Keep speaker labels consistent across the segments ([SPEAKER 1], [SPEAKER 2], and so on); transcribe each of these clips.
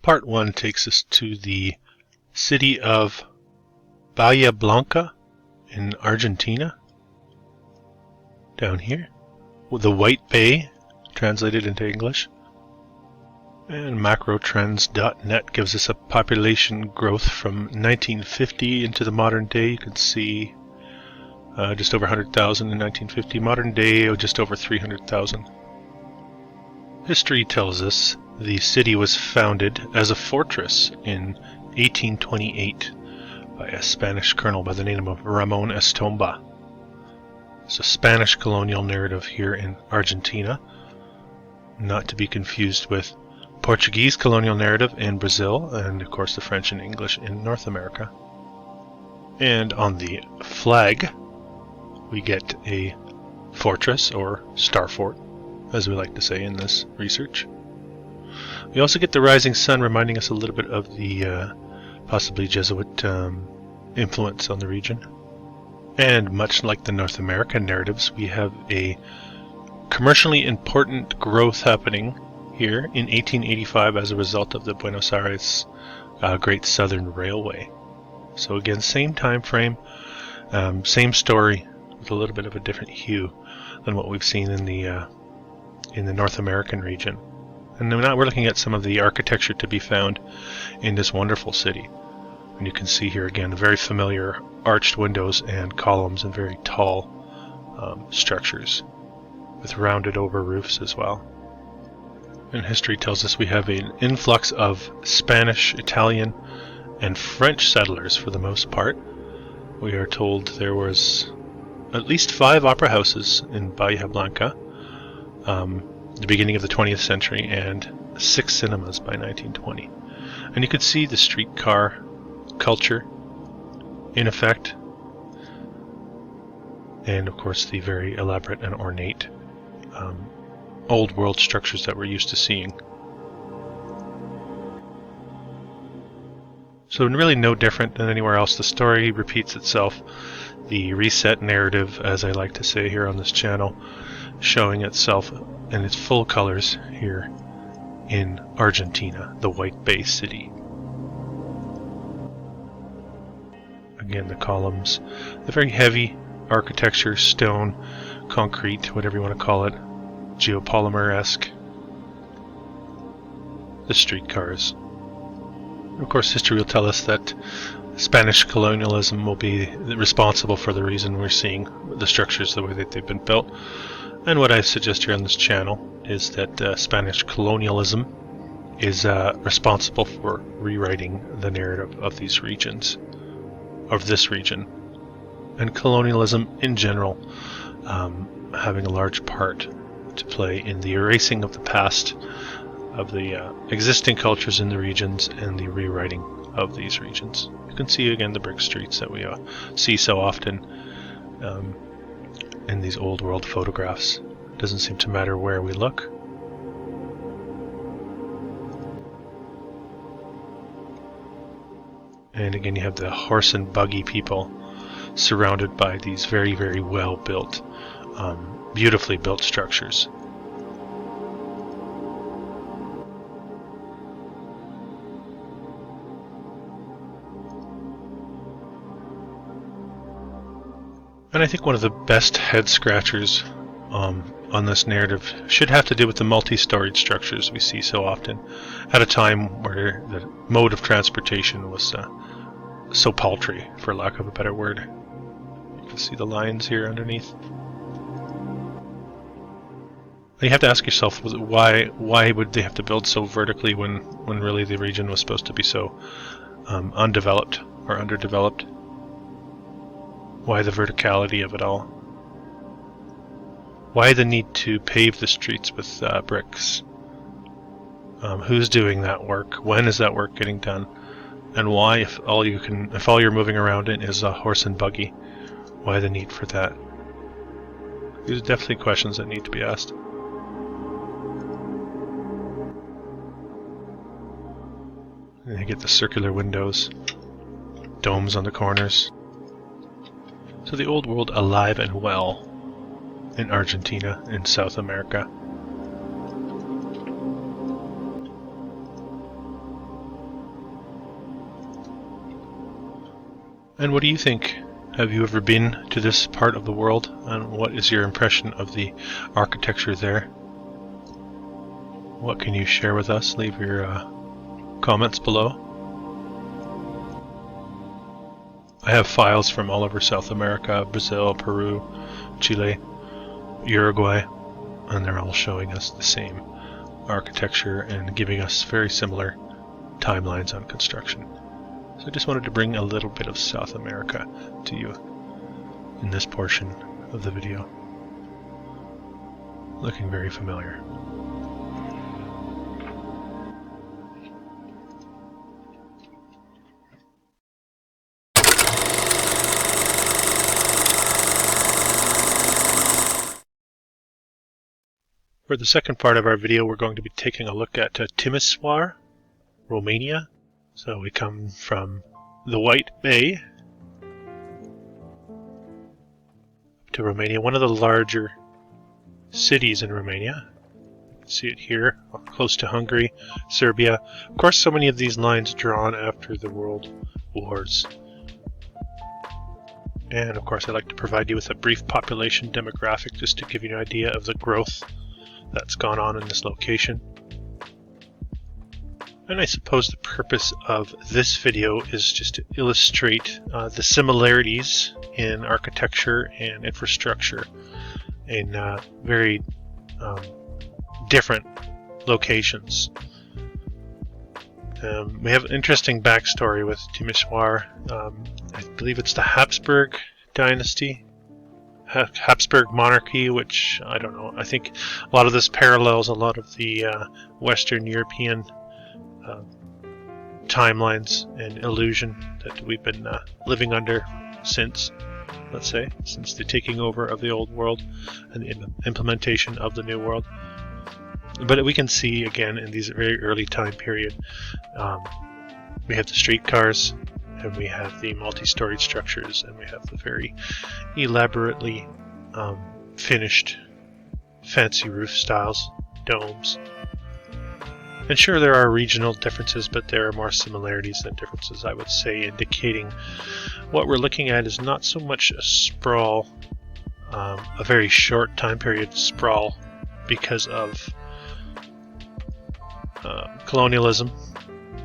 [SPEAKER 1] Part 1 takes us to the city of Bahia Blanca in Argentina, down here, with the White Bay translated into English. And macrotrends.net gives us a population growth from 1950 into the modern day. You can see just over 100,000 in 1950, modern day just over 300,000. History tells us the city was founded as a fortress in 1828 by a Spanish colonel by the name of Ramon Estomba. It's a Spanish colonial narrative here in Argentina, not to be confused with Portuguese colonial narrative in Brazil, and of course the French and English in North America. And on the flag we get a fortress, or star fort, as we like to say in this research. We also get the rising sun, reminding us a little bit of the possibly Jesuit influence on the region. And much like the North American narratives, we have a commercially important growth happening here in 1885 as a result of the Buenos Aires Great Southern Railway. So again, same time frame, same story, with a little bit of a different hue than what we've seen in the North American region. And now we're looking at some of the architecture to be found in this wonderful city. And you can see here again very familiar arched windows and columns and very tall structures with rounded over roofs as well. And history tells us we have an influx of Spanish, Italian, and French settlers for the most part. We are told there was at least 5 opera houses in Bahia Blanca, the beginning of the 20th century, and 6 cinemas by 1920. And you could see the streetcar culture in effect, and of course the very elaborate and ornate old world structures that we're used to seeing. So really no different than anywhere else. The story repeats itself. The reset narrative, as I like to say here on this channel, showing itself in its full colors here in Argentina, the White Bay city. Again, the columns, the very heavy architecture, stone, concrete, whatever you want to call it, geopolymer-esque. The streetcars. Of course, history will tell us that Spanish colonialism will be responsible for the reason we're seeing the structures the way that they've been built. And what I suggest here on this channel is that Spanish colonialism is responsible for rewriting the narrative of these regions, of this region, and colonialism in general having a large part to play in the erasing of the past, of the existing cultures in the regions, and the rewriting of these regions. You can see again the brick streets that we see so often in these old world photographs. It doesn't seem to matter where we look. And again, you have the horse and buggy people surrounded by these very, very well built, beautifully built structures. And I think one of the best head scratchers on this narrative should have to do with the multi-storied structures we see so often at a time where the mode of transportation was so paltry, for lack of a better word. You can see the lines here underneath. And you have to ask yourself, why would they have to build so vertically when really the region was supposed to be so undeveloped or underdeveloped? Why the verticality of it all? Why the need to pave the streets with bricks? Who's doing that work? When is that work getting done? And why, if all you're moving around in is a horse and buggy, why the need for that? These are definitely questions that need to be asked. And you get the circular windows, domes on the corners. So the old world alive and well in Argentina, in South America. And what do you think? Have you ever been to this part of the world? And what is your impression of the architecture there? What can you share with us? Leave your comments below. I have files from all over South America, Brazil, Peru, Chile, Uruguay, and they're all showing us the same architecture and giving us very similar timelines on construction. So I just wanted to bring a little bit of South America to you in this portion of the video. Looking very familiar. For the second part of our video, we're going to be taking a look at Timisoara, Romania. So we come from the White Bay to Romania, one of the larger cities in Romania. You can see it here, close to Hungary, Serbia. Of course, so many of these lines drawn after the World Wars. And of course, I'd like to provide you with a brief population demographic just to give you an idea of the growth that's gone on in this location. And I suppose the purpose of this video is just to illustrate the similarities in architecture and infrastructure in very different locations. We have an interesting backstory with Timișoara. I believe it's the Habsburg dynasty, Habsburg monarchy, which I don't know. I think a lot of this parallels a lot of the Western European timelines and illusion that we've been living under since, let's say, since the taking over of the old world and the implementation of the new world. But we can see again in these very early time period, we have the streetcars, and we have the multi-storied structures, and we have the very elaborately finished fancy roof styles, domes. And sure, there are regional differences, but there are more similarities than differences, I would say, indicating what we're looking at is not so much a sprawl, a very short time period sprawl because of colonialism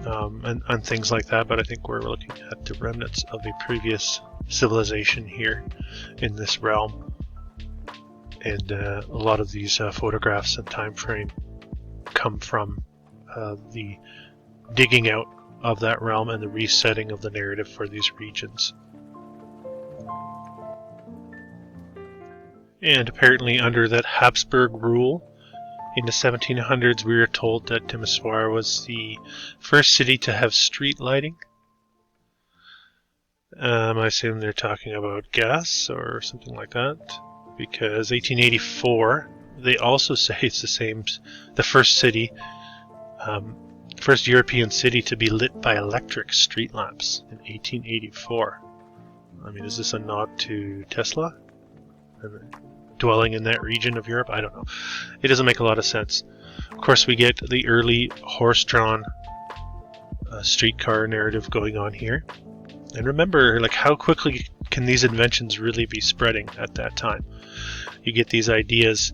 [SPEAKER 1] and things like that, but I think we're looking at the remnants of a previous civilization here in this realm. And a lot of these photographs and time frame come from the digging out of that realm and the resetting of the narrative for these regions. And apparently under that Habsburg rule in the 1700s, we were told that Timisoara was the first city to have street lighting. I assume they're talking about gas or something like that, because 1884, they also say it's the first city, first European city to be lit by electric street lamps in 1884. I mean, is this a nod to Tesla? Dwelling in that region of Europe? I don't know. It doesn't make a lot of sense. Of course, we get the early horse-drawn streetcar narrative going on here. And remember, like, how quickly can these inventions really be spreading at that time? You get these ideas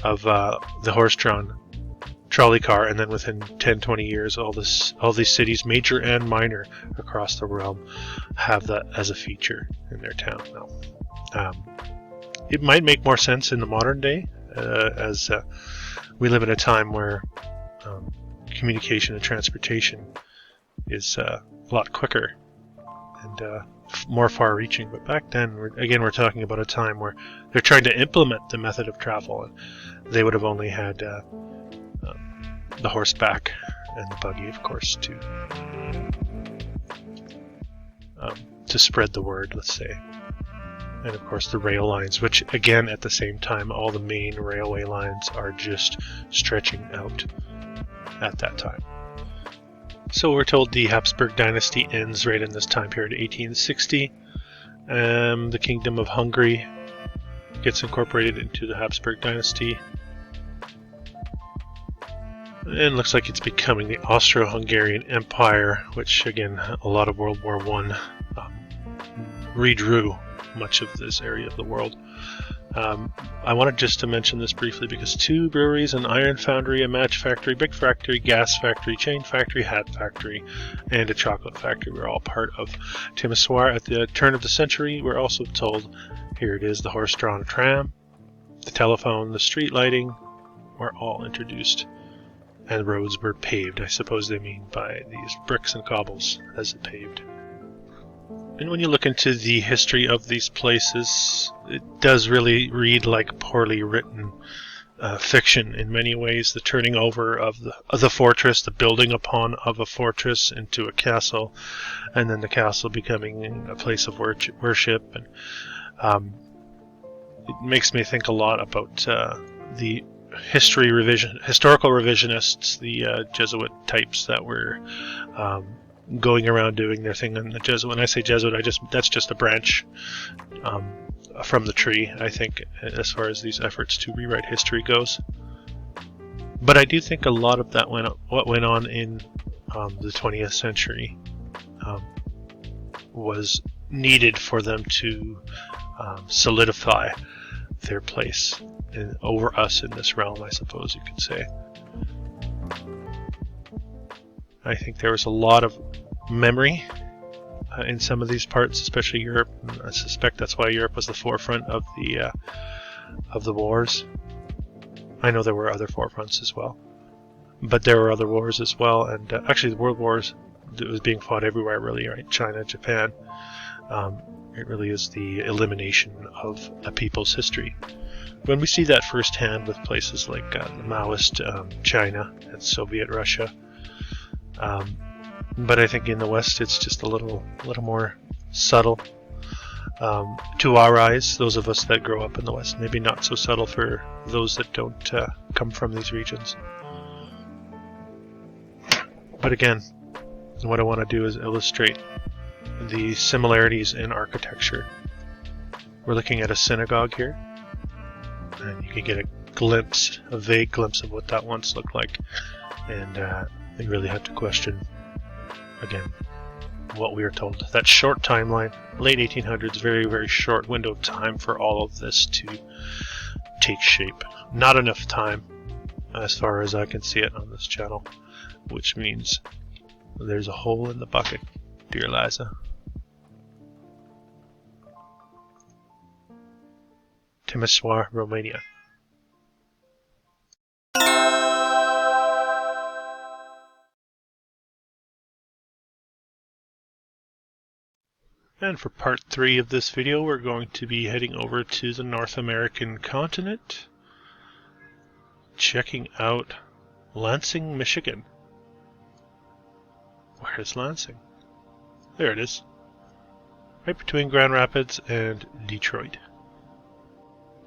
[SPEAKER 1] of the horse-drawn trolley car, and then within 10-20 years, all these cities, major and minor, across the realm, have that as a feature in their town now. It might make more sense in the modern day, as we live in a time where communication and transportation is a lot quicker and more far-reaching. But back then, we're talking about a time where they're trying to implement the method of travel, and they would have only had the horseback and the buggy, of course, to spread the word, let's say. And of course the rail lines, which again at the same time all the main railway lines are just stretching out at that time. So we're told the Habsburg dynasty ends right in this time period, 1860. The Kingdom of Hungary gets incorporated into the Habsburg dynasty. And looks like it's becoming the Austro-Hungarian Empire, which again, a lot of World War I redrew much of this area of the world. I wanted just to mention this briefly because 2 breweries, an iron foundry, a match factory, big factory, gas factory, chain factory, hat factory, and a chocolate factory were all part of Timisoara. At the turn of the century, we're also told, here it is, the horse-drawn tram, the telephone, the street lighting were all introduced, and roads were paved. I suppose they mean by these bricks and cobbles as paved. And when you look into the history of these places, it does really read like poorly written fiction in many ways. The turning over of the fortress, the building upon of a fortress into a castle, and then the castle becoming a place of worship. And it makes me think a lot about the historical revisionists, the Jesuit types that were going around doing their thing. And the Jesuit, when I say Jesuit, that's just a branch from the tree, I think, as far as these efforts to rewrite history goes. But I do think a lot of that what went on in the 20th century was needed for them to solidify their place over us in this realm, I suppose you could say. I think there was a lot of memory in some of these parts, especially Europe. I suspect that's why Europe was the forefront of the wars. I know there were other forefronts as well, but there were other wars as well. And actually, the world wars, it was being fought everywhere, really, right? China, Japan. It really is the elimination of a people's history. When we see that firsthand with places like Maoist China and Soviet Russia. But I think in the West it's just a little more subtle. To our eyes, those of us that grow up in the West, maybe not so subtle for those that don't come from these regions. But again, what I want to do is illustrate the similarities in architecture. We're looking at a synagogue here, and you can get a vague glimpse of what that once looked like. And you really have to question, again, what we are told. That short timeline, late 1800s, very, very short window of time for all of this to take shape. Not enough time, as far as I can see it on this channel, which means there's a hole in the bucket, dear Liza. Timisoara, Romania. And for part 3 of this video, we're going to be heading over to the North American continent, checking out Lansing, Michigan. Where is Lansing? There it is. Right between Grand Rapids and Detroit.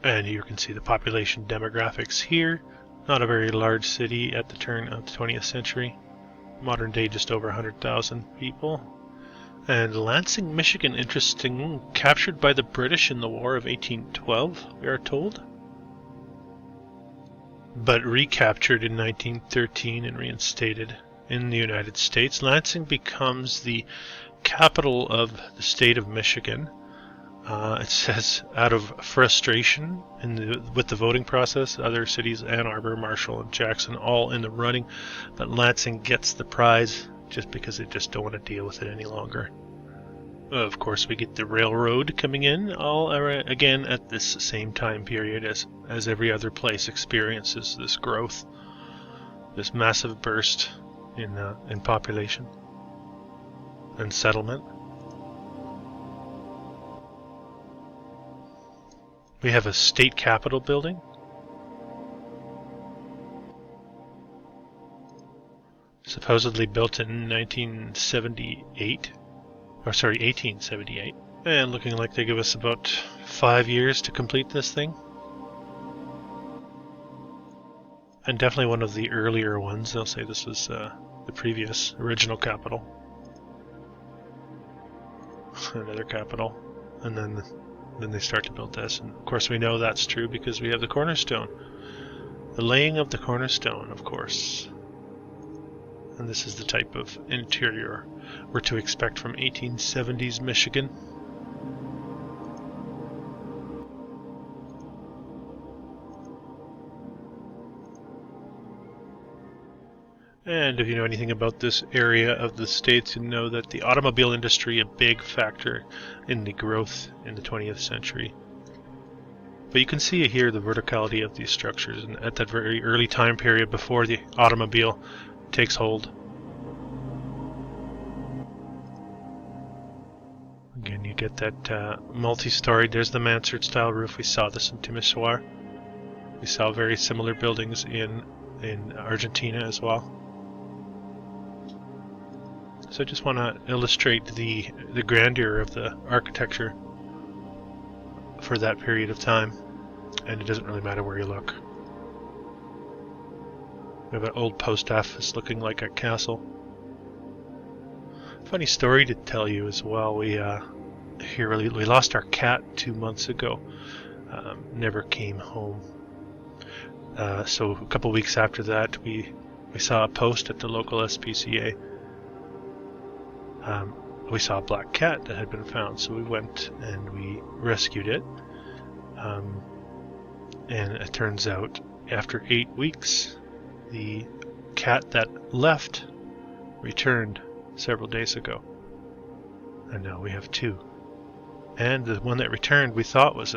[SPEAKER 1] And you can see the population demographics here. Not a very large city at the turn of the 20th century. Modern day, just over 100,000 people. And Lansing, Michigan, interesting, captured by the British in the War of 1812, we are told. But recaptured in 1913 and reinstated in the United States. Lansing becomes the capital of the state of Michigan. It says, out of frustration with the voting process, other cities, Ann Arbor, Marshall, and Jackson, all in the running, but Lansing gets the prize just because they just don't want to deal with it any longer. Of course, we get the railroad coming in, all again at this same time period as every other place experiences this growth, this massive burst in population and settlement. We have a state capitol building. Supposedly built in 1878. And looking like they give us about 5 years to complete this thing. And definitely one of the earlier ones. They'll say this was the previous original capitol. Another capitol. And then they start to build this. And of course we know that's true because we have the cornerstone. The laying of the cornerstone, of course. And this is the type of interior we're to expect from 1870s Michigan. And if you know anything about this area of the States, you know that the automobile industry, a big factor in the growth in the 20th century. But you can see here the verticality of these structures, and at that very early time period before the automobile takes hold. Again, you get that multi-story. There's the mansard style roof. We saw this in Timisoara. We saw very similar buildings in Argentina as well. So I just want to illustrate the grandeur of the architecture for that period of time, and it doesn't really matter where you look. We have an old post office looking like a castle. Funny story to tell you as well. We lost our cat 2 months ago. Never came home. So a couple weeks after that, we saw a post at the local SPCA. We saw a black cat that had been found, so we went and we rescued it. And it turns out, after 8 weeks, the cat that left returned several days ago. And now we have 2. And the one that returned we thought was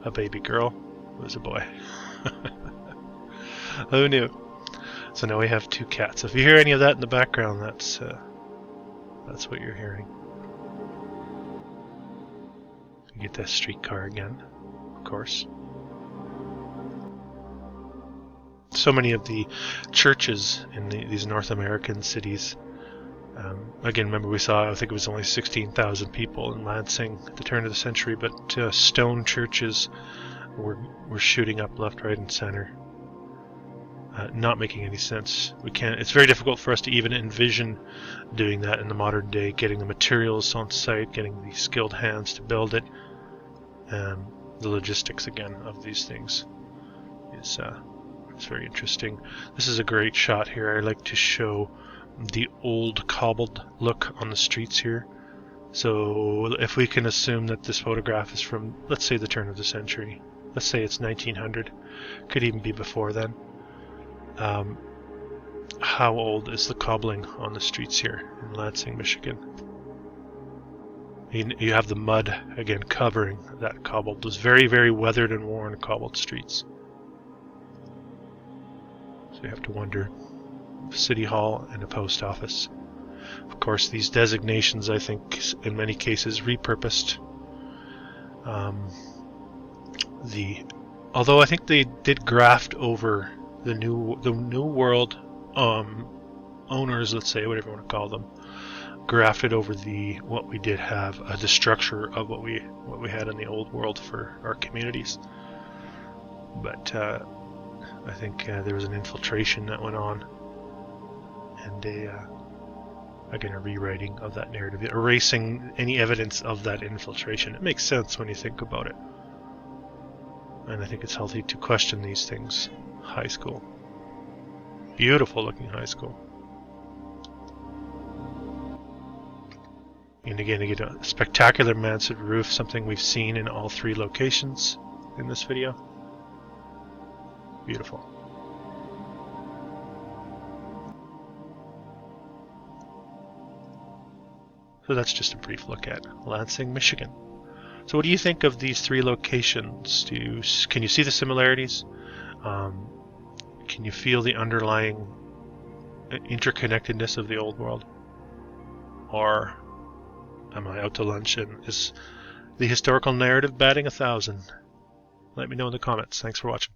[SPEAKER 1] a baby girl. It was a boy. Who knew? So now we have 2 cats. If you hear any of that in the background, that's what you're hearing. You get that streetcar again, of course. So many of the churches in these North American cities. Again, remember we saw, I think it was only 16,000 people in Lansing at the turn of the century, but stone churches were shooting up left, right, and center. Not making any sense. It's very difficult for us to even envision doing that in the modern day, getting the materials on site, getting the skilled hands to build it. The logistics, again, of these things is it's very interesting. This is a great shot here. I like to show the old cobbled look on the streets here. So if we can assume that this photograph is from, let's say, the turn of the century. Let's say it's 1900. Could even be before then. How old is the cobbling on the streets here in Lansing, Michigan? You have the mud, again, covering that cobbled, those very, very weathered and worn cobbled streets. So you have to wonder, City Hall and a post office. Of course, these designations, I think, in many cases, repurposed. Although I think they did graft over the new world owners, let's say, whatever you want to call them, grafted over what we did have, the structure of what we had in the old world for our communities. But I think there was an infiltration that went on, and again, a rewriting of that narrative, erasing any evidence of that infiltration. It makes sense when you think about it, and I think it's healthy to question these things. High school, beautiful looking high school. And again, you get a spectacular mansard roof, something we've seen in all 3 locations in this video. Beautiful. So that's just a brief look at Lansing, Michigan. So what do you think of these 3 locations? Can you see the similarities? Can you feel the underlying interconnectedness of the old world? Or am I out to lunch and is the historical narrative batting 1,000? Let me know in the comments. Thanks for watching.